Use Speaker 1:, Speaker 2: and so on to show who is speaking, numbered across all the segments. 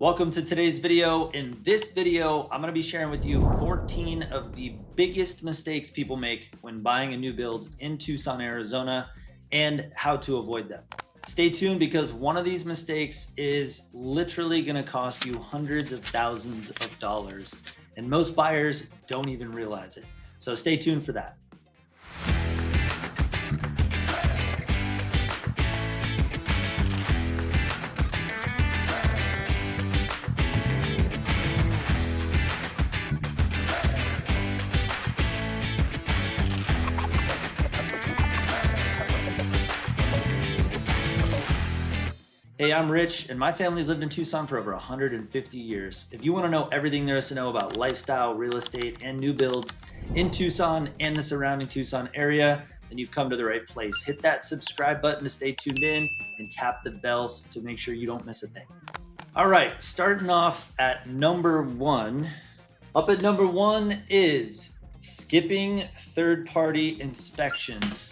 Speaker 1: Welcome to today's video. In this video, I'm going to be sharing with you 14 of the biggest mistakes people make when buying a new build in Tucson, Arizona, and how to avoid them. Stay tuned because one of these mistakes is literally going to cost you hundreds of thousands of dollars, and most buyers don't even realize it. So stay tuned for that. Hey, I'm Rich, and my family's lived in Tucson for over 150 years. If you want to know everything there is to know about lifestyle, real estate, and new builds in Tucson and the surrounding Tucson area, then you've come to the right place. Hit that subscribe button to stay tuned in and tap the bells to make sure you don't miss a thing. All right, starting off at number one. Up at number one is skipping third-party inspections.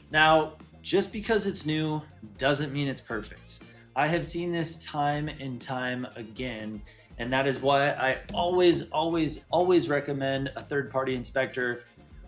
Speaker 1: Now, just because it's new doesn't mean it's perfect. I have seen this time and time again, and that is why I always recommend a third-party inspector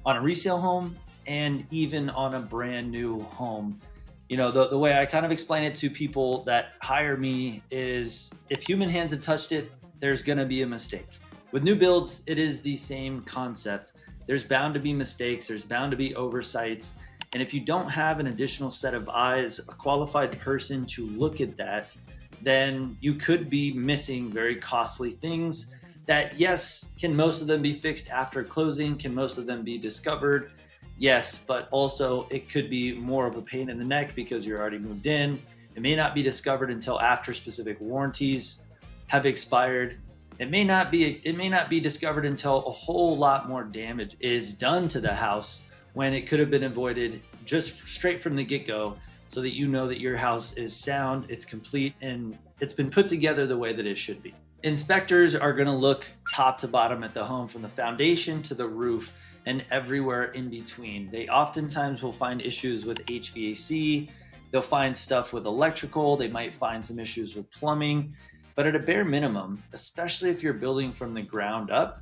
Speaker 1: on a resale home and even on a brand new home. You know, the way I kind of explain it to people that hire me is if human hands have touched it, there's gonna be a mistake. With new builds, it is the same concept. There's bound to be mistakes, there's bound to be oversights. And if you don't have an additional set of eyes, a qualified person to look at that, then you could be missing very costly things that, yes, can most of them be fixed after closing? Can most of them be discovered? Yes, but also it could be more of a pain in the neck because you're already moved in. It may not be discovered until after specific warranties have expired. It may not be discovered until a whole lot more damage is done to the house when it could have been avoided just straight from the get-go, so that you know that your house is sound, it's complete, and it's been put together the way that it should be. Inspectors are gonna look top to bottom at the home, from the foundation to the roof and everywhere in between. They oftentimes will find issues with HVAC, they'll find stuff with electrical, they might find some issues with plumbing, but at a bare minimum, especially if you're building from the ground up,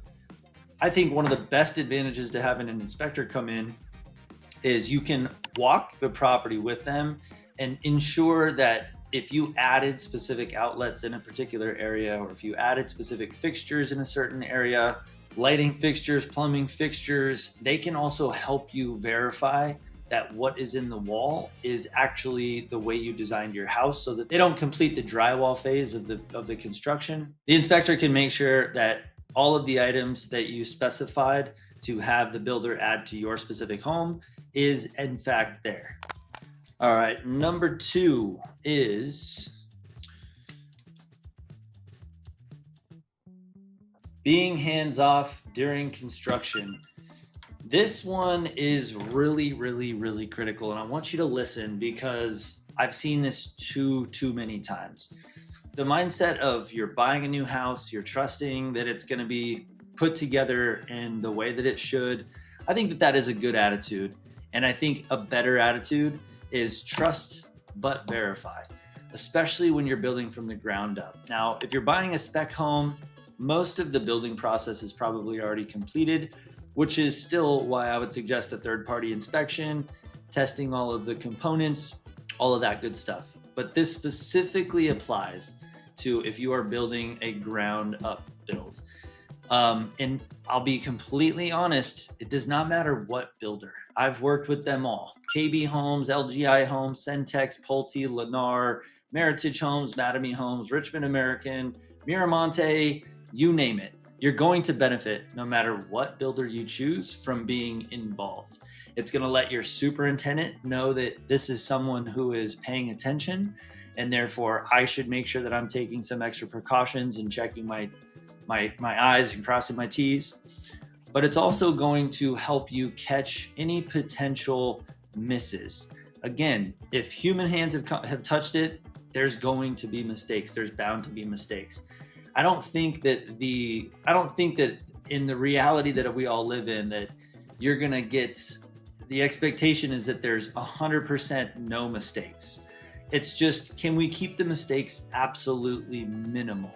Speaker 1: I think one of the best advantages to having an inspector come in is you can walk the property with them and ensure that if you added specific outlets in a particular area, or if you added specific fixtures in a certain area, lighting fixtures, plumbing fixtures, they can also help you verify that what is in the wall is actually the way you designed your house, so that they don't complete the drywall phase of the construction. The inspector can make sure that all of the items that you specified to have the builder add to your specific home is in fact there. All right, number two is being hands-off during construction. This one is really critical, and I want you to listen because I've seen this too many times. The mindset of you're buying a new house, you're trusting that it's going to be put together in the way that it should. I think that that is a good attitude. And I think a better attitude is trust but verify, especially when you're building from the ground up. Now, if you're buying a spec home, most of the building process is probably already completed, which is still why I would suggest a third-party inspection, testing all of the components, all of that good stuff. But this specifically applies to if you are building a ground up build. And I'll be completely honest, it does not matter what builder. I've worked with them all. KB Homes, LGI Homes, Centex, Pulte, Lennar, Meritage Homes, Mattamy Homes, Richmond American, Miramonte, you name it. You're going to benefit no matter what builder you choose from being involved. It's going to let your superintendent know that this is someone who is paying attention, and therefore I should make sure that I'm taking some extra precautions and checking my I's and crossing my T's. But it's also going to help you catch any potential misses. Again, if human hands have touched it, there's going to be mistakes. There's bound to be mistakes. I don't think that in the reality that we all live in, that you're gonna get, the expectation is that there's 100% no mistakes. It's just, can we keep the mistakes absolutely minimal?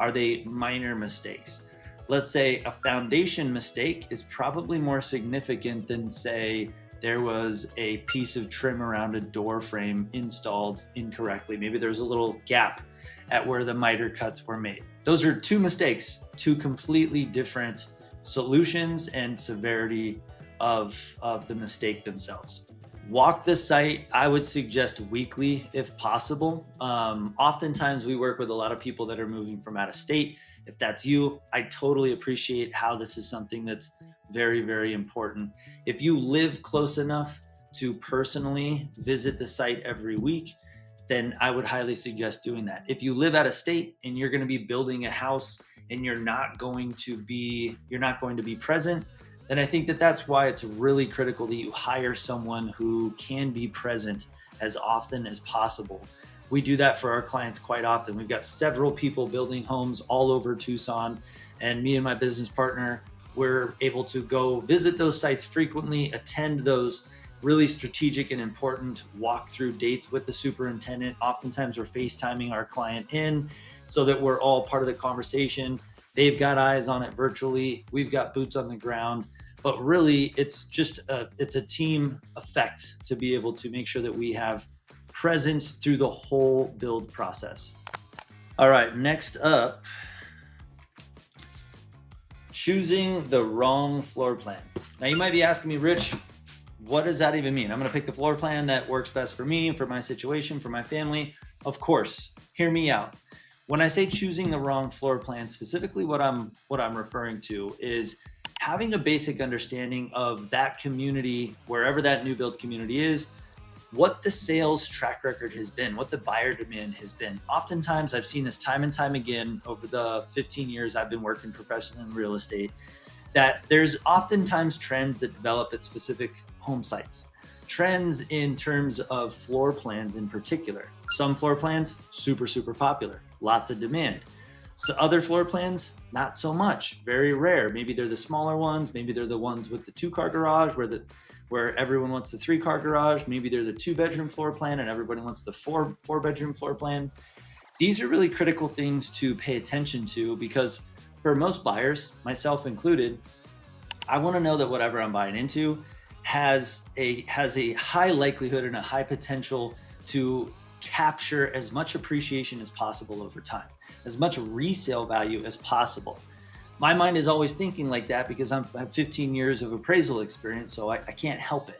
Speaker 1: Are they minor mistakes? Let's say a foundation mistake is probably more significant than, say, there was a piece of trim around a door frame installed incorrectly. Maybe there's a little gap at where the miter cuts were made. Those are two mistakes, two completely different solutions and severity of the mistake themselves. Walk the site, I would suggest weekly if possible. Oftentimes we work with a lot of people that are moving from out of state. If that's you, I totally appreciate how this is something that's very, very important. If you live close enough to personally visit the site every week, then I would highly suggest doing that. If you live out of state and you're going to be building a house and you're not going to be present, then I think that that's why it's really critical that you hire someone who can be present as often as possible. We do that for our clients quite often. We've got several people building homes all over Tucson, and me and my business partner, we're able to go visit those sites frequently, attend those really strategic and important walkthrough dates with the superintendent. Oftentimes we're FaceTiming our client in so that we're all part of the conversation. They've got eyes on it virtually. We've got boots on the ground. But really, it's a team effect to be able to make sure that we have presence through the whole build process. All right, next up, choosing the wrong floor plan. Now you might be asking me, Rich, what does that even mean? I'm gonna pick the floor plan that works best for me, for my situation, for my family. Of course, hear me out. When I say choosing the wrong floor plan, specifically what I'm referring to is having a basic understanding of that community, wherever that new build community is, what the sales track record has been, what the buyer demand has been. Oftentimes, I've seen this time and time again over the 15 years I've been working professionally in real estate, that there's oftentimes trends that develop at specific home sites. Trends in terms of floor plans in particular. Some floor plans, super, super popular, lots of demand. So other floor plans, not so much, very rare. Maybe they're the smaller ones, maybe they're the ones with the 2-car garage where everyone wants the 3-car garage. Maybe they're the 2-bedroom floor plan and everybody wants the 4-bedroom floor plan. These are really critical things to pay attention to because for most buyers, myself included, I want to know that whatever I'm buying into has a high likelihood and a high potential to capture as much appreciation as possible over time, as much resale value as possible. My mind is always thinking like that because I have 15 years of appraisal experience, so I can't help it.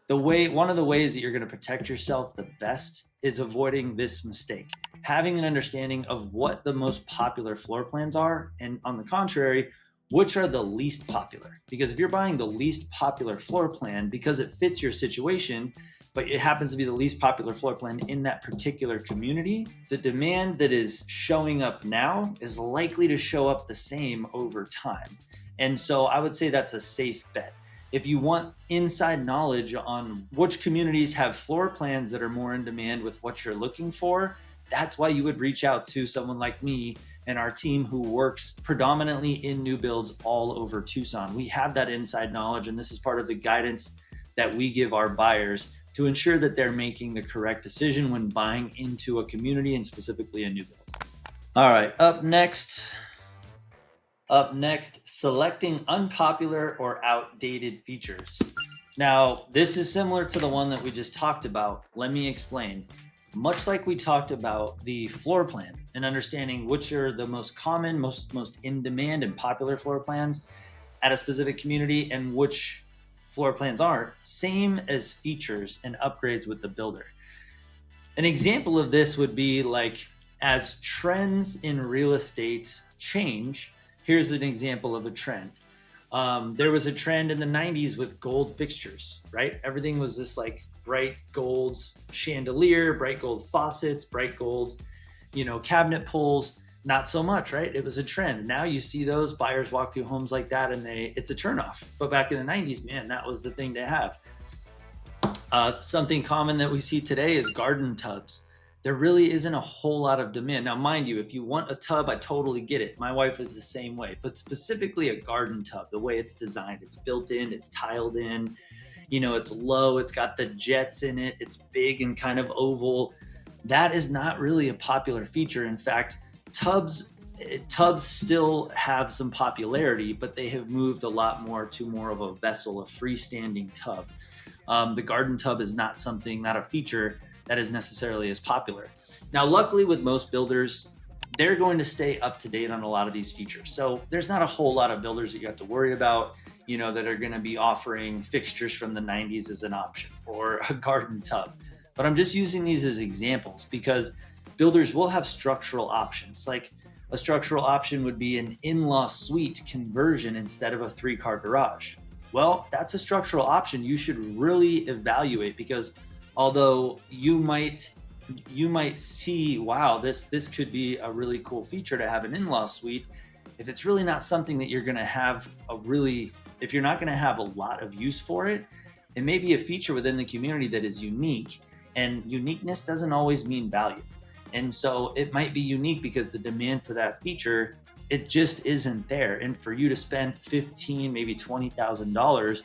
Speaker 1: One of the ways that you're going to protect yourself the best is avoiding this mistake. Having an understanding of what the most popular floor plans are, and on the contrary, which are the least popular. Because if you're buying the least popular floor plan because it fits your situation, but it happens to be the least popular floor plan in that particular community, the demand that is showing up now is likely to show up the same over time. And so I would say that's a safe bet. If you want inside knowledge on which communities have floor plans that are more in demand with what you're looking for, that's why you would reach out to someone like me and our team who works predominantly in new builds all over Tucson. We have that inside knowledge, and this is part of the guidance that we give our buyers to ensure that they're making the correct decision when buying into a community and specifically a new build. All right, up next, selecting unpopular or outdated features. Now, this is similar to the one that we just talked about. Let me explain. Much like we talked about the floor plan and understanding which are the most common, most in demand and popular floor plans at a specific community and which floor plans aren't, same as features and upgrades with the builder. An example of this would be like, as trends in real estate change, here's an example of a trend. There was a trend in the 90s with gold fixtures, right? Everything was this like bright gold chandelier, bright gold faucets, bright gold, cabinet pulls. Not so much, right? It was a trend. Now you see those buyers walk through homes like that and it's a turnoff. But back in the 90s, man, that was the thing to have. Something common that we see today is garden tubs. There really isn't a whole lot of demand. Now, mind you, if you want a tub, I totally get it. My wife is the same way, but specifically a garden tub, the way it's designed, it's built in, it's tiled in, it's low, it's got the jets in it, it's big and kind of oval. That is not really a popular feature. In fact, tubs Tubs still have some popularity, but they have moved a lot more to more of a vessel, a freestanding tub. The garden tub is not a feature that is necessarily as popular. Now, luckily, with most builders, they're going to stay up to date on a lot of these features. So there's not a whole lot of builders that you have to worry about, that are going to be offering fixtures from the 90s as an option or a garden tub. But I'm just using these as examples because builders will have structural options. Like a structural option would be an in-law suite conversion instead of a 3-car garage. Well, that's a structural option you should really evaluate, because although you might see, wow, this could be a really cool feature to have an in-law suite, if it's really not something that you're going to have if you're not going to have a lot of use for it, it may be a feature within the community that is unique, and uniqueness doesn't always mean value. And so it might be unique because the demand for that feature, it just isn't there. And for you to spend $15,000, maybe $20,000,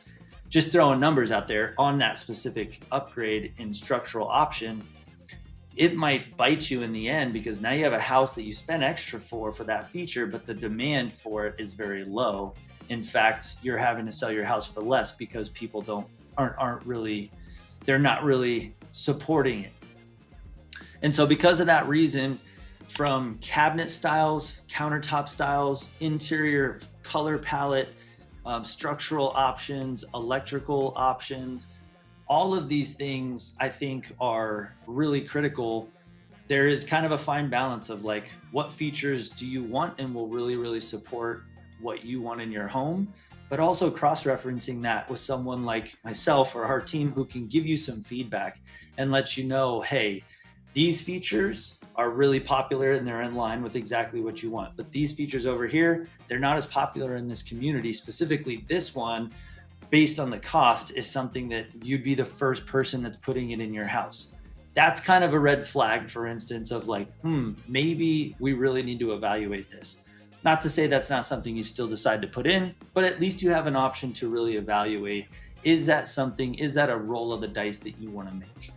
Speaker 1: just throwing numbers out there on that specific upgrade in structural option, it might bite you in the end, because now you have a house that you spent extra for that feature, but the demand for it is very low. In fact, you're having to sell your house for less because people they're not really supporting it. And so because of that reason, from cabinet styles, countertop styles, interior color palette, structural options, electrical options, all of these things I think are really critical. There is kind of a fine balance of like, what features do you want and will really, really support what you want in your home, but also cross-referencing that with someone like myself or our team who can give you some feedback and let you know, hey, these features are really popular and they're in line with exactly what you want. But these features over here, they're not as popular in this community. Specifically, this one, based on the cost, is something that you'd be the first person that's putting it in your house. That's kind of a red flag, for instance, of like, maybe we really need to evaluate this. Not to say that's not something you still decide to put in, but at least you have an option to really evaluate. Is that a roll of the dice that you want to make?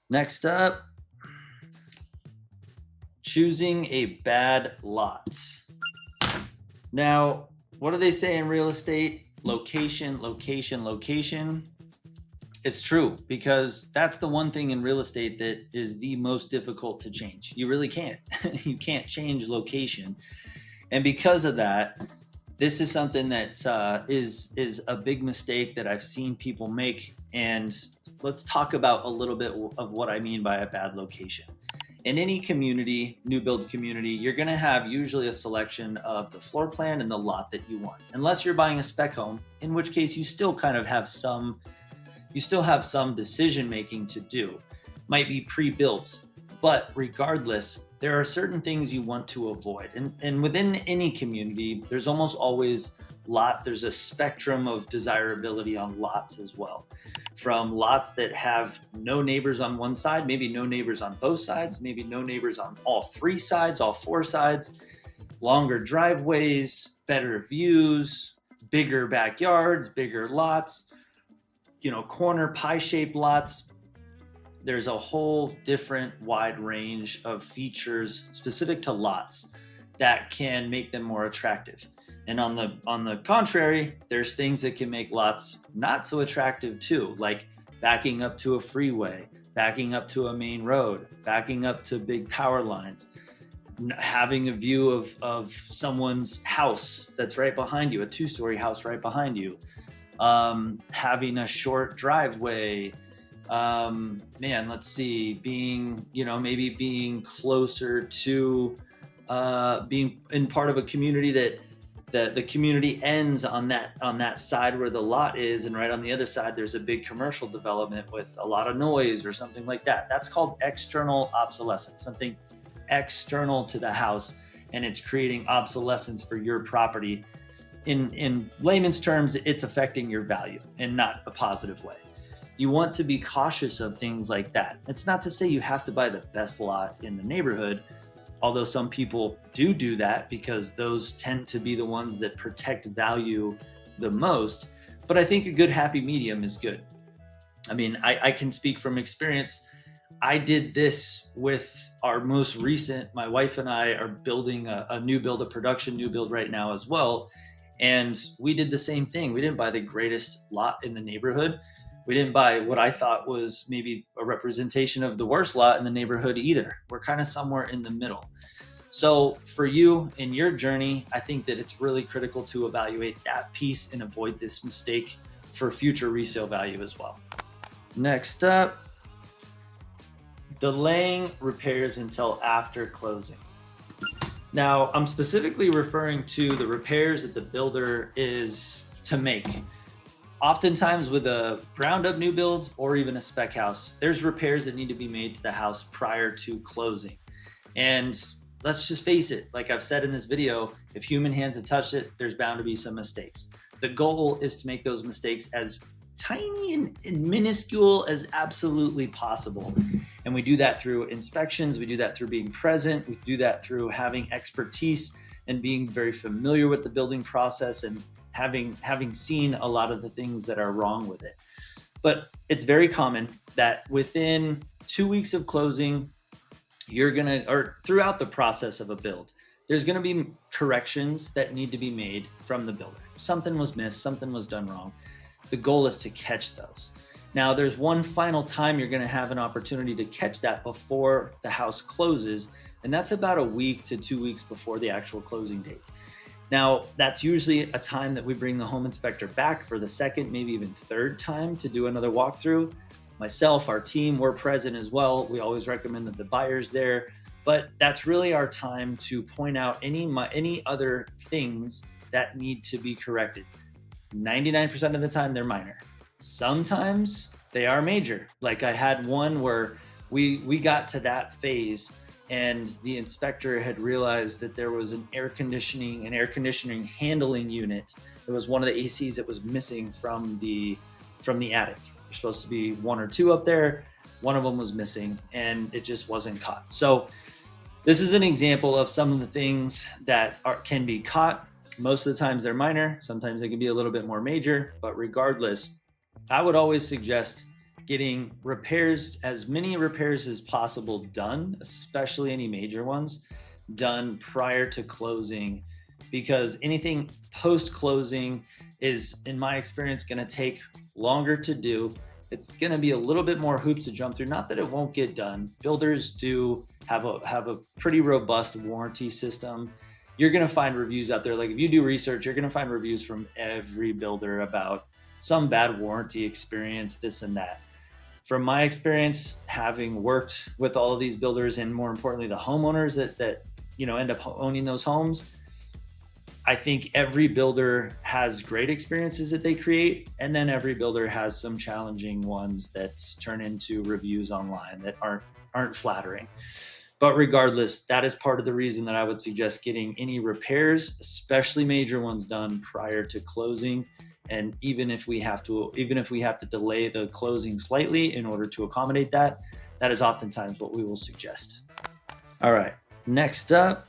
Speaker 1: Next up, choosing a bad lot. Now, what do they say in real estate? Location, location, location. It's true, because that's the one thing in real estate that is the most difficult to change. You really can't. You can't change location. And because of that, this is something that is a big mistake that I've seen people make. And let's talk about a little bit of what I mean by a bad location. In any community, new build community, you're going to have usually a selection of the floor plan and the lot that you want, unless you're buying a spec home, in which case you still kind of have some decision making to do. Might be pre-built, but regardless, there are certain things you want to avoid. And within any community, there's almost always lots. There's a spectrum of desirability on lots as well. From lots that have no neighbors on one side, maybe no neighbors on both sides, maybe no neighbors on all 3 sides, all 4 sides, longer driveways, better views, bigger backyards, bigger lots, corner pie-shaped lots. There's a whole different wide range of features specific to lots that can make them more attractive. And on the contrary, there's things that can make lots not so attractive too, like backing up to a freeway, backing up to a main road, backing up to big power lines, having a view of someone's house that's right behind you, a 2-story house right behind you, having a short driveway, let's see, being closer to being in part of a community that the community ends on that side where the lot is, and right on the other side there's a big commercial development with a lot of noise or something like that. That's called external obsolescence, something external to the house, and it's creating obsolescence for your property. In layman's terms, it's affecting your value in not a positive way. You want to be cautious of things like that. It's not to say you have to buy the best lot in the neighborhood, although some people do that because those tend to be the ones that protect value the most. But I think a good happy medium is good. I mean, I can speak from experience. I did this with our most recent, my wife and I are building a new build, a production new build right now as well. And we did the same thing. We didn't buy the greatest lot in the neighborhood. We didn't buy what I thought was maybe a representation of the worst lot in the neighborhood either. We're kind of somewhere in the middle. So for you in your journey, I think that it's really critical to evaluate that piece and avoid this mistake for future resale value as well. Next up, delaying repairs until after closing. Now, I'm specifically referring to the repairs that the builder is to make. Oftentimes with a ground up new build or even a spec house, there's repairs that need to be made to the house prior to closing. And let's just face it, like I've said in this video, if human hands have touched it, there's bound to be some mistakes. The goal is to make those mistakes as tiny and minuscule as absolutely possible. And we do that through inspections, we do that through being present, we do that through having expertise and being very familiar with the building process and having seen a lot of the things that are wrong with it. But it's very common that within 2 weeks of closing, or throughout the process of a build, there's gonna be corrections that need to be made from the builder. Something was missed, something was done wrong. The goal is to catch those. Now, there's one final time you're gonna have an opportunity to catch that before the house closes, and that's about a week to 2 weeks before the actual closing date. Now, that's usually a time that we bring the home inspector back for the second, maybe even third time to do another walkthrough. Myself, our team, we're present as well. We always recommend that the buyer's there, but that's really our time to point out any other things that need to be corrected. 99% of the time, they're minor. Sometimes they are major. Like I had one where we got to that phase and the inspector had realized that there was an air conditioning handling unit. It was one of the ACs that was missing from the attic. There's supposed to be one or two up there. One of them was missing and it just wasn't caught. So this is an example of some of the things that can be caught. Most of the times they're minor. Sometimes they can be a little bit more major, but regardless, I would always suggest getting repairs, as many repairs as possible done, especially any major ones, done prior to closing, because anything post-closing is, in my experience, going to take longer to do. It's going to be a little bit more hoops to jump through. Not that it won't get done. Builders do have a pretty robust warranty system. You're going to find reviews out there. Like if you do research, you're going to find reviews from every builder about some bad warranty experience, this and that. From my experience, having worked with all of these builders and more importantly, the homeowners that end up owning those homes, I think every builder has great experiences that they create. And then every builder has some challenging ones that turn into reviews online that aren't flattering. But regardless, that is part of the reason that I would suggest getting any repairs, especially major ones, done prior to closing. And even if we have to delay the closing slightly in order to accommodate that, that is oftentimes what we will suggest. All right, next up,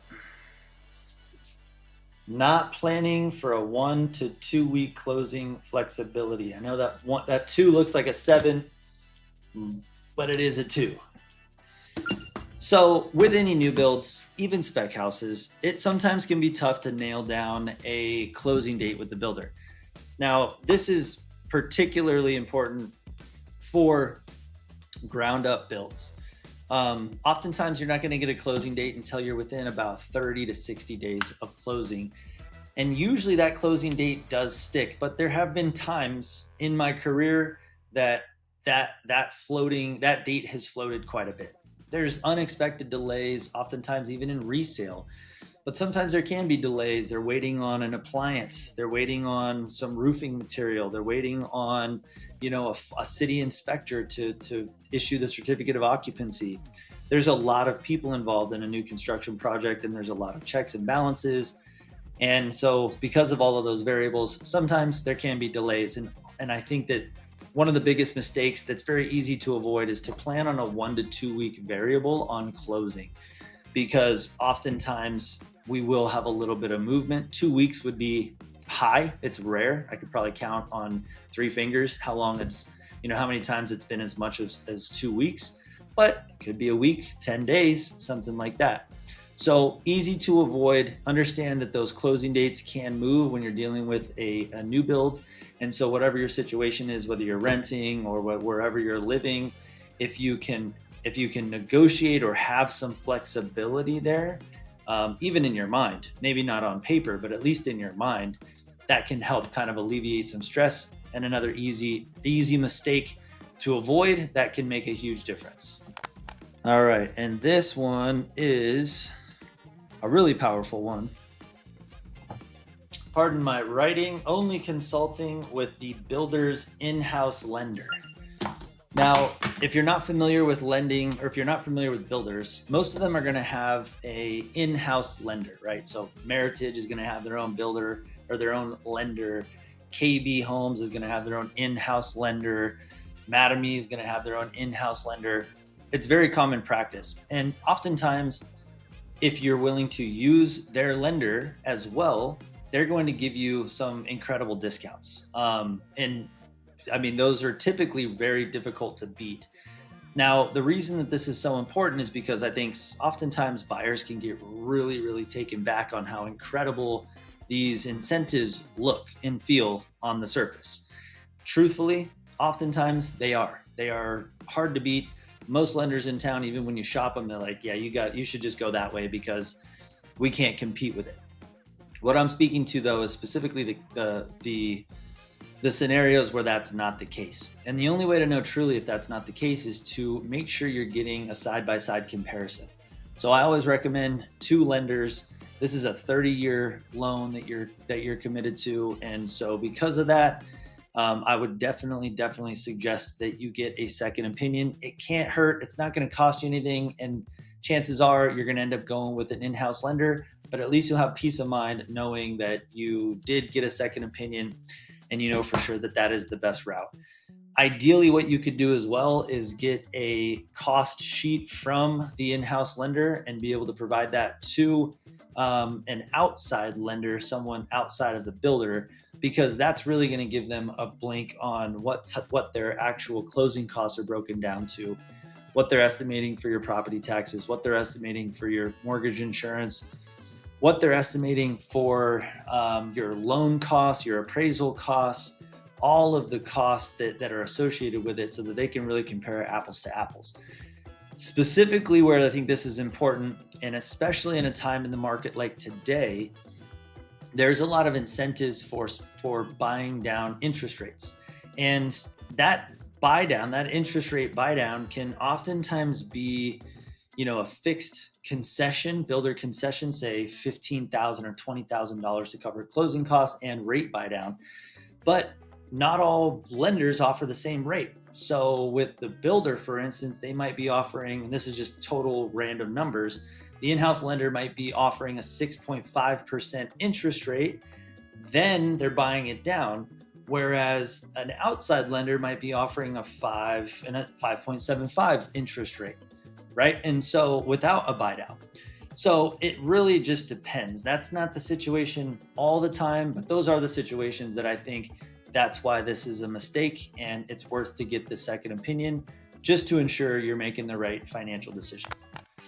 Speaker 1: not planning for a 1 to 2 week closing flexibility. I know that 2 looks like a 7, but it is a 2. So with any new builds, even spec houses, it sometimes can be tough to nail down a closing date with the builder. Now, this is particularly important for ground up builds. Oftentimes, you're not going to get a closing date until you're within about 30 to 60 days of closing. And usually that closing date does stick, but there have been times in my career that date has floated quite a bit. There's unexpected delays, oftentimes even in resale. But sometimes there can be delays. They're waiting on an appliance. They're waiting on some roofing material. They're waiting on, a city inspector to issue the certificate of occupancy. There's a lot of people involved in a new construction project, and there's a lot of checks and balances. And so because of all of those variables, sometimes there can be delays. And I think that one of the biggest mistakes that's very easy to avoid is to plan on a 1 to 2 week variable on closing, because oftentimes we will have a little bit of movement. 2 weeks would be high. It's rare. I could probably count on 3 fingers how long how many times it's been as much as 2 weeks. but it could be a week, 10 days, something like that. So easy to avoid. Understand that those closing dates can move when you're dealing with a new build. And so whatever your situation is, whether you're renting or wherever you're living, if you can negotiate or have some flexibility there, even in your mind, maybe not on paper, but at least in your mind, that can help kind of alleviate some stress. And another easy mistake to avoid that can make a huge difference. All right, and this one is a really powerful one. Pardon my writing, only consulting with the builder's in-house lender. Now, if you're not familiar with lending, or if you're not familiar with builders, most of them are going to have a in-house lender, right? So Meritage is going to have their own builder or their own lender. KB Homes is going to have their own in-house lender. Mattamy is going to have their own in-house lender. It's very common practice. And oftentimes, if you're willing to use their lender as well, they're going to give you some incredible discounts. And I mean, those are typically very difficult to beat. Now, the reason that this is so important is because I think oftentimes buyers can get really, really taken back on how incredible these incentives look and feel on the surface. Truthfully, oftentimes they are. They are hard to beat. Most lenders in town, even when you shop them, they're like, yeah, you should just go that way because we can't compete with it. What I'm speaking to though is specifically the scenarios where that's not the case. And the only way to know truly if that's not the case is to make sure you're getting a side-by-side comparison. So I always recommend two lenders. This is a 30-year loan that you're committed to. And so because of that, I would definitely suggest that you get a second opinion. It can't hurt. It's not going to cost you anything. And chances are you're going to end up going with an in-house lender, but at least you'll have peace of mind knowing that you did get a second opinion and you know for sure that that is the best route. Ideally, what you could do as well is get a cost sheet from the in-house lender and be able to provide that to an outside lender, someone outside of the builder, because that's really going to give them a blink on what their actual closing costs are broken down to, what they're estimating for your property taxes, what they're estimating for your mortgage insurance, what they're estimating for your loan costs, your appraisal costs, all of the costs that are associated with it so that they can really compare apples to apples. Specifically where I think this is important, and especially in a time in the market like today, there's a lot of incentives for buying down interest rates. And that interest rate buy down can oftentimes be, a fixed concession, builder concession, say $15,000 or $20,000 to cover closing costs and rate buy down. But not all lenders offer the same rate. So with the builder, for instance, they might be offering, and this is just total random numbers, the in-house lender might be offering a 6.5% interest rate, then they're buying it down. Whereas an outside lender might be offering a 5 and a 5.75 interest rate, right? And so without a buy down. So it really just depends. That's not the situation all the time, but those are the situations that I think that's why this is a mistake, and it's worth to get the second opinion just to ensure you're making the right financial decision.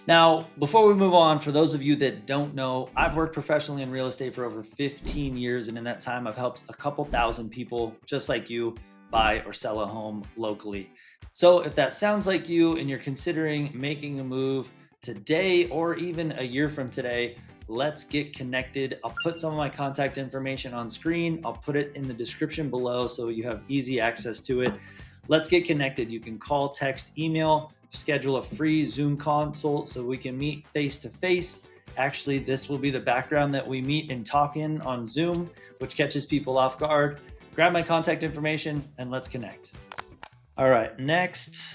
Speaker 1: Now, before we move on, for those of you that don't know, I've worked professionally in real estate for over 15 years, and in that time, I've helped a couple thousand people just like you buy or sell a home locally. So if that sounds like you and you're considering making a move today or even a year from today, let's get connected. I'll put some of my contact information on screen. I'll put it in the description below so you have easy access to it. Let's get connected. You can call, text, email, schedule a free Zoom consult so we can meet face to face. Actually, this will be the background that we meet and talk in on Zoom, which catches people off guard. Grab my contact information and let's connect. All right, next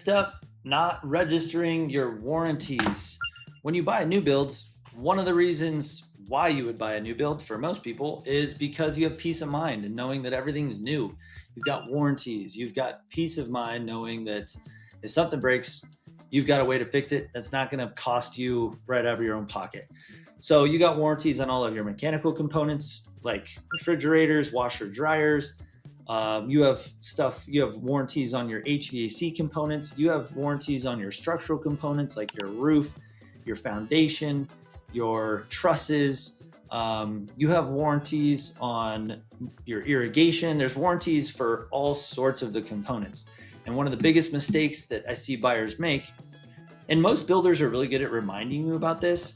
Speaker 1: up, not registering your warranties. When you buy a new build, one of the reasons why you would buy a new build for most people is because you have peace of mind and knowing that everything's new. You've got warranties, you've got peace of mind knowing that if something breaks, you've got a way to fix it. That's not going to cost you right out of your own pocket. So you got warranties on all of your mechanical components like refrigerators, washer, dryers, You have warranties on your HVAC components. You have warranties on your structural components like your roof, your foundation, your trusses. You have warranties on your irrigation. There's warranties for all sorts of the components. And one of the biggest mistakes that I see buyers make, and most builders are really good at reminding you about this,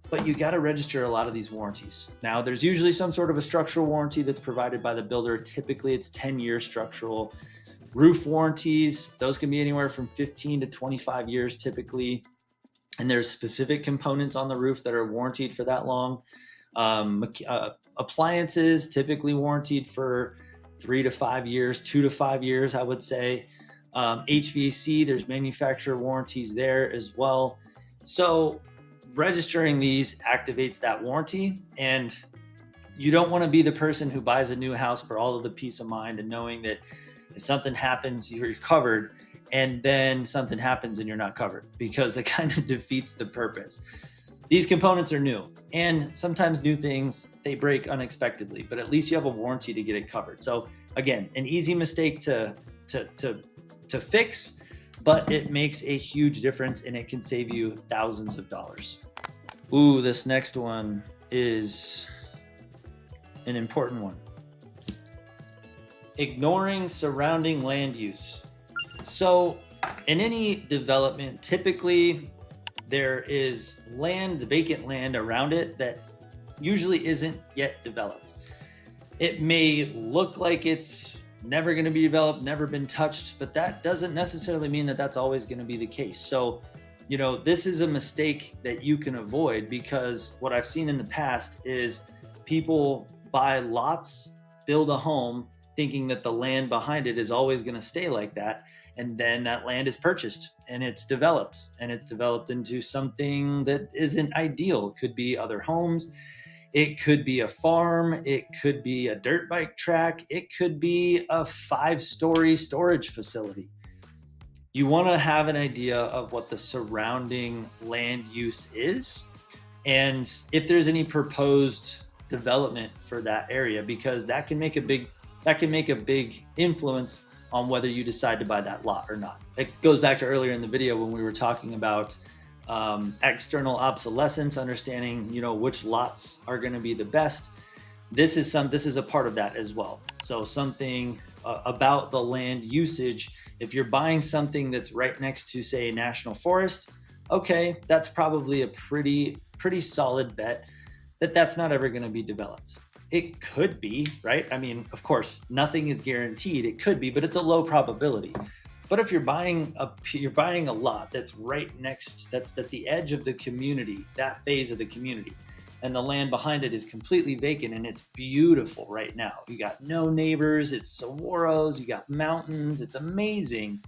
Speaker 1: but you got to register a lot of these warranties. Now, there's usually some sort of a structural warranty that's provided by the builder. Typically, it's 10-year structural. Roof warranties, those can be anywhere from 15 to 25 years typically. And there's specific components on the roof that are warranted for that long. Appliances, typically warranted for 3 to 5 years, 2 to 5 years, I would say. HVAC, there's manufacturer warranties there as well. So registering these activates that warranty, and you don't want to be the person who buys a new house for all of the peace of mind and knowing that if something happens, you're covered, and then something happens and you're not covered, because it kind of defeats the purpose. These components are new, and sometimes new things, they break unexpectedly, but at least you have a warranty to get it covered. So again, an easy mistake to fix, but it makes a huge difference and it can save you thousands of dollars. Ooh, this next one is an important one. Ignoring surrounding land use. So in any development, typically there is land, vacant land around it that usually isn't yet developed. It may look like it's never going to be developed, never been touched, but that doesn't necessarily mean that that's always going to be the case. So, this is a mistake that you can avoid, because what I've seen in the past is people buy lots, build a home, thinking that the land behind it is always going to stay like that. And then that land is purchased and it's developed into something that isn't ideal. It could be other homes. It could be a farm. It could be a dirt bike track. It could be a 5-story storage facility. You want to have an idea of what the surrounding land use is, and if there's any proposed development for that area, because that can make a big influence on whether you decide to buy that lot or not. It goes back to earlier in the video when we were talking about external obsolescence, understanding which lots are going to be the best. This is a part of that as well. So something about the land usage. If you're buying something that's right next to, say, a national forest, okay, that's probably a pretty solid bet that that's not ever going to be developed. It could be, right? I mean, of course, nothing is guaranteed. It could be, but it's a low probability. But if you're buying a lot that's that's at the edge of the community, that phase of the community, and the land behind it is completely vacant and it's beautiful right now. You got no neighbors, it's saguaros, you got mountains, it's amazing,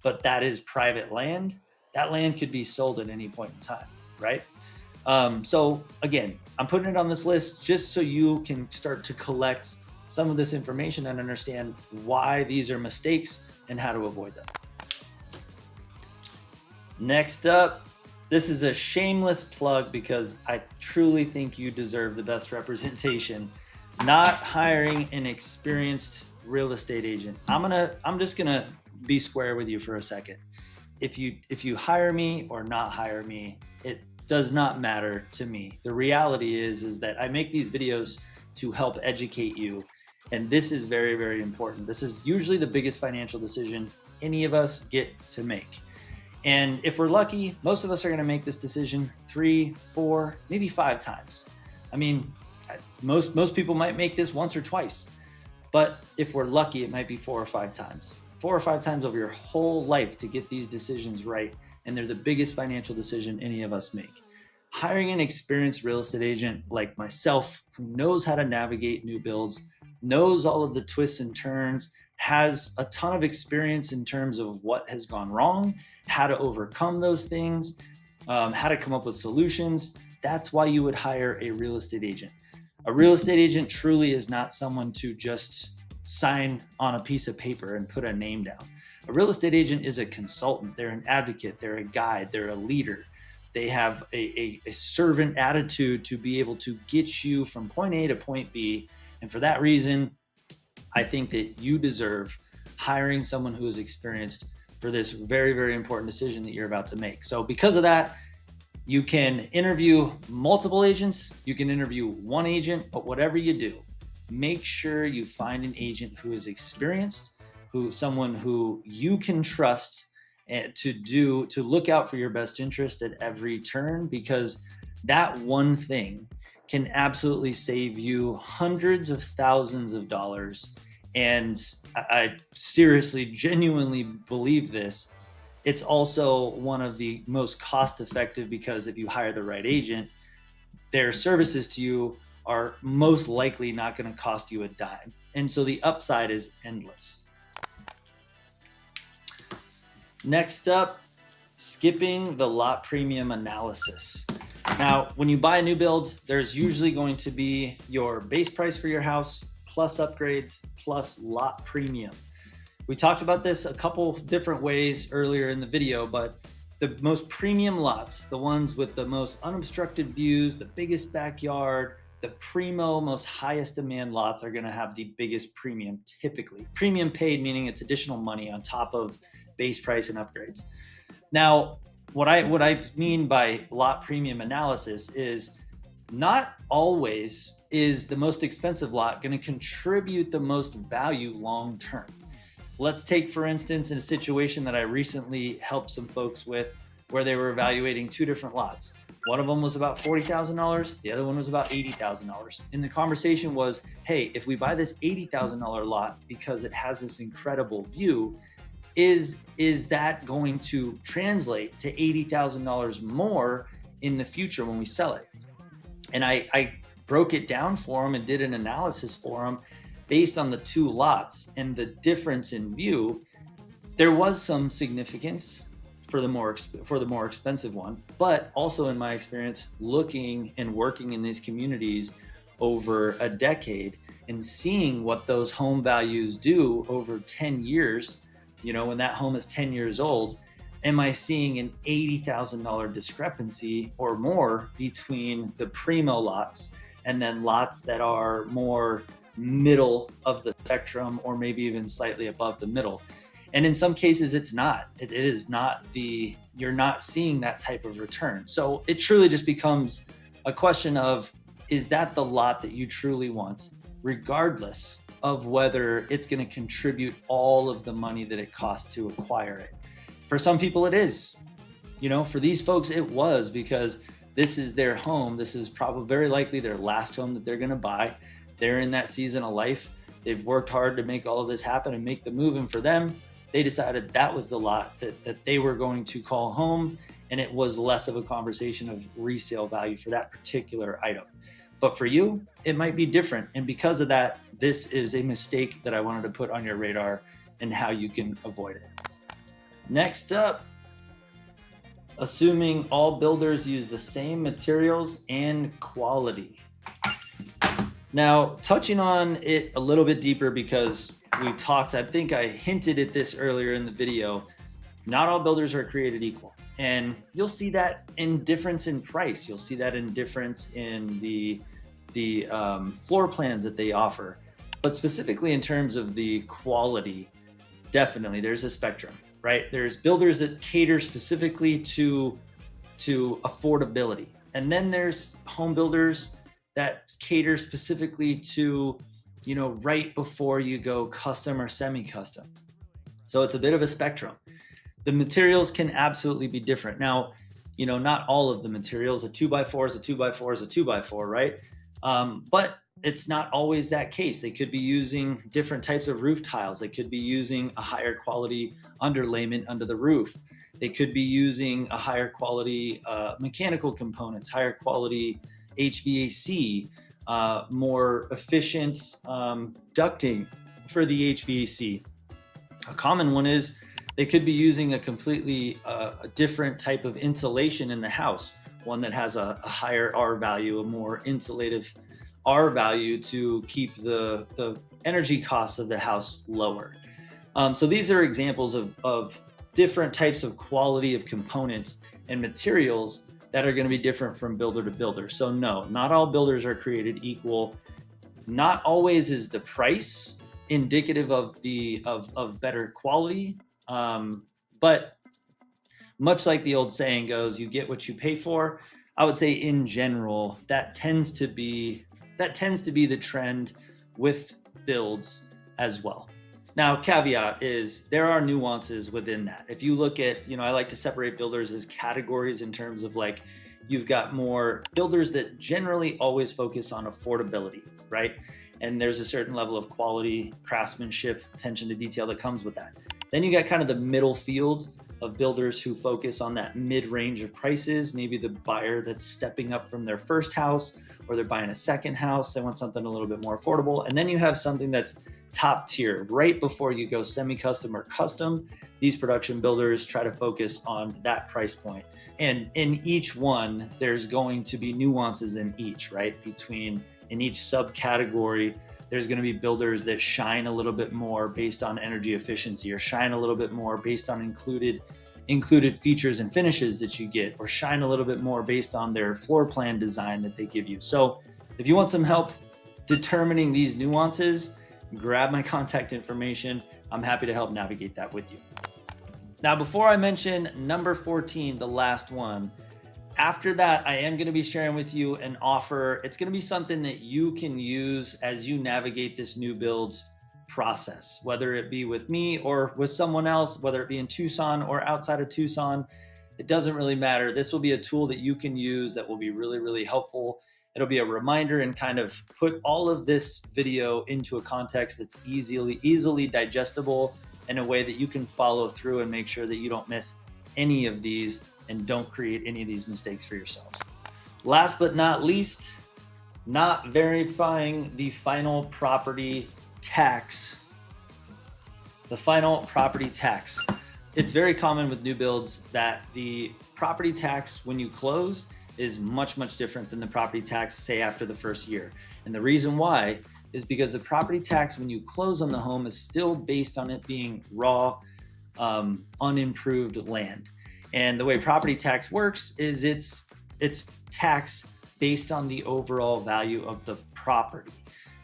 Speaker 1: but that is private land. That land could be sold at any point in time, right? So again, I'm putting it on this list just so you can start to collect some of this information and understand why these are mistakes and how to avoid them. Next up, this is a shameless plug because I truly think you deserve the best representation. Not hiring an experienced real estate agent. I'm just gonna be square with you for a second. If you hire me or not hire me, it does not matter to me. The reality is that I make these videos to help educate you, and this is very, very important. This is usually the biggest financial decision any of us get to make. And if we're lucky, most of us are going to make this decision 3, 4, maybe 5 times. I mean, most people might make this once or twice, but if we're lucky, it might be 4 or 5 times. 4 or 5 times over your whole life to get these decisions right, and they're the biggest financial decision any of us make. Hiring an experienced real estate agent like myself, who knows how to navigate new builds, knows all of the twists and turns, has a ton of experience in terms of what has gone wrong, how to overcome those things, how to come up with solutions. That's why you would hire a real estate agent. A real estate agent truly is not someone to just sign on a piece of paper and put a name down. A real estate agent is a consultant. They're an advocate. They're a guide. They're a leader. They have a servant attitude to be able to get you from point A to point B. And for that reason, I think that you deserve hiring someone who is experienced for this very, very important decision that you're about to make. So because of that, you can interview multiple agents, you can interview one agent, but whatever you do, make sure you find an agent who is experienced, someone who you can trust and to look out for your best interest at every turn, because that one thing can absolutely save you hundreds of thousands of dollars. And I seriously, genuinely believe this. It's also one of the most cost effective, because if you hire the right agent, their services to you are most likely not going to cost you a dime. And so the upside is endless. Next up, skipping the lot premium analysis. Now, when you buy a new build, there's usually going to be your base price for your house, plus upgrades, plus lot premium. We talked about this a couple different ways earlier in the video, but the most premium lots, the ones with the most unobstructed views, the biggest backyard, the primo, most highest demand lots are going to have the biggest premium typically. Premium paid meaning it's additional money on top of base price and upgrades. Now, what I mean by lot premium analysis is not always is the most expensive lot going to contribute the most value long term. Let's take, for instance, in a situation that I recently helped some folks with, where they were evaluating two different lots. One of them was about $40,000. The other one was about $80,000. And the conversation was, hey, if we buy this $80,000 lot because it has this incredible view, is that going to translate to $80,000 more in the future when we sell it? And I broke it down for them and did an analysis for them based on the two lots and the difference in view. There was some significance for the more expensive one, but also in my experience, looking and working in these communities over a decade and seeing what those home values do over 10 years, when that home is 10 years old, am I seeing an $80,000 discrepancy or more between the primo lots and then lots that are more middle of the spectrum, or maybe even slightly above the middle? And in some cases it's not. It is not you're not seeing that type of return. So it truly just becomes a question of, is that the lot that you truly want, regardless of whether it's going to contribute all of the money that it costs to acquire it? For some people it is. For these folks it was, because this is their home. This is probably very likely their last home that they're going to buy. They're in that season of life. They've worked hard to make all of this happen and make the move. And for them, they decided that was the lot that they were going to call home. And it was less of a conversation of resale value for that particular item. But for you, it might be different. And because of that, this is a mistake that I wanted to put on your radar and how you can avoid it. Next up, assuming all builders use the same materials and quality. Now, touching on it a little bit deeper, because we talked, I think I hinted at this earlier in the video, not all builders are created equal. And you'll see that in difference in price. You'll see that in difference in the floor plans that they offer. But specifically in terms of the quality, definitely there's a spectrum, right? There's builders that cater specifically to affordability. And then there's home builders that cater specifically to, right before you go custom or semi-custom. So it's a bit of a spectrum. The materials can absolutely be different. Now, not all of the materials, a 2x4 is a 2x4 is a 2x4, right? But it's not always that case. They could be using different types of roof tiles. They could be using a higher quality underlayment under the roof. They could be using a higher quality mechanical components, higher quality HVAC, more efficient ducting for the HVAC. A common one is they could be using a completely different type of insulation in the house, one that has a higher R value, a more insulative R value to keep the energy costs of the house lower. So these are examples of different types of quality of components and materials that are going to be different from builder to builder. So no, not all builders are created equal. Not always is the price indicative of better quality. But much like the old saying goes, you get what you pay for. I would say in general, that tends to be the trend with builds as well. Now, caveat is there are nuances within that. If you look at, I like to separate builders as categories in terms of like, you've got more builders that generally always focus on affordability, right? And there's a certain level of quality, craftsmanship, attention to detail that comes with that. Then you got kind of the middle field of builders who focus on that mid-range of prices, maybe the buyer that's stepping up from their first house, or they're buying a second house, they want something a little bit more affordable. And then you have something that's top tier, right before you go semi-custom or custom. These production builders try to focus on that price point. And in each one, there's going to be nuances in each, right? In each subcategory, there's going to be builders that shine a little bit more based on energy efficiency, or shine a little bit more based on included features and finishes that you get, or shine a little bit more based on their floor plan design that they give you. So if you want some help determining these nuances, grab my contact information. I'm happy to help navigate that with you. Now, before I mention number 14, the last one, after that, I am going to be sharing with you an offer. It's going to be something that you can use as you navigate this new build process, whether it be with me or with someone else, whether it be in Tucson or outside of Tucson. It doesn't really matter. This will be a tool that you can use that will be really, really helpful. It'll be a reminder and kind of put all of this video into a context that's easily digestible in a way that you can follow through and make sure that you don't miss any of these and don't create any of these mistakes for yourselves. Last but not least, not verifying the final property tax. The final property tax. It's very common with new builds that the property tax when you close is much, much different than the property tax, say, after the first year. And the reason why is because the property tax when you close on the home is still based on it being raw, unimproved land. And the way property tax works is it's tax based on the overall value of the property.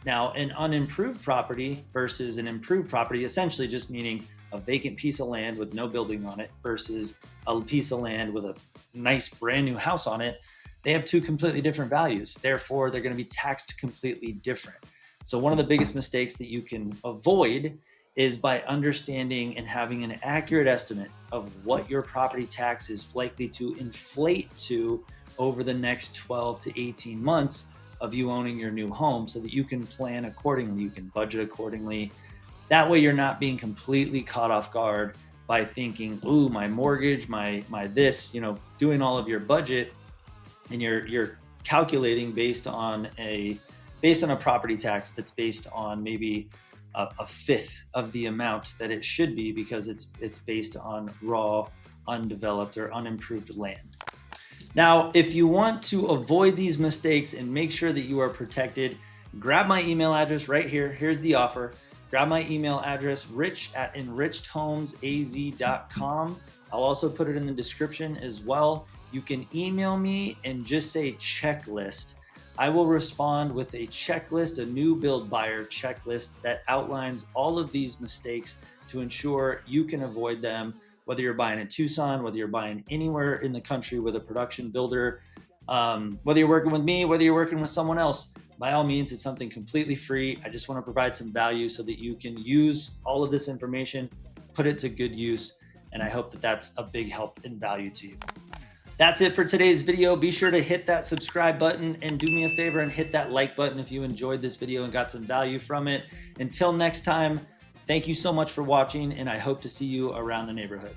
Speaker 1: Now, an unimproved property versus an improved property, essentially just meaning a vacant piece of land with no building on it versus a piece of land with a nice brand new house on it, they have two completely different values. Therefore, they're going to be taxed completely different. So one of the biggest mistakes that you can avoid is by understanding and having an accurate estimate of what your property tax is likely to inflate to over the next 12 to 18 months of you owning your new home, so that you can plan accordingly, you can budget accordingly. That way you're not being completely caught off guard by thinking, ooh, my mortgage, my this, doing all of your budget, and you're calculating based on a property tax that's based on maybe a fifth of the amount that it should be, because it's based on raw, undeveloped, or unimproved land. Now, if you want to avoid these mistakes and make sure that you are protected, grab my email address right here. Here's the offer. Grab my email address, rich@enrichedhomesaz.com. I'll also put it in the description as well. You can email me and just say checklist. I will respond with a checklist, a new build buyer checklist that outlines all of these mistakes to ensure you can avoid them, whether you're buying in Tucson, whether you're buying anywhere in the country with a production builder, whether you're working with me, whether you're working with someone else. By all means, it's something completely free. I just want to provide some value so that you can use all of this information, put it to good use, and I hope that that's a big help and value to you. That's it for today's video. Be sure to hit that subscribe button and do me a favor and hit that like button if you enjoyed this video and got some value from it. Until next time, thank you so much for watching, and I hope to see you around the neighborhood.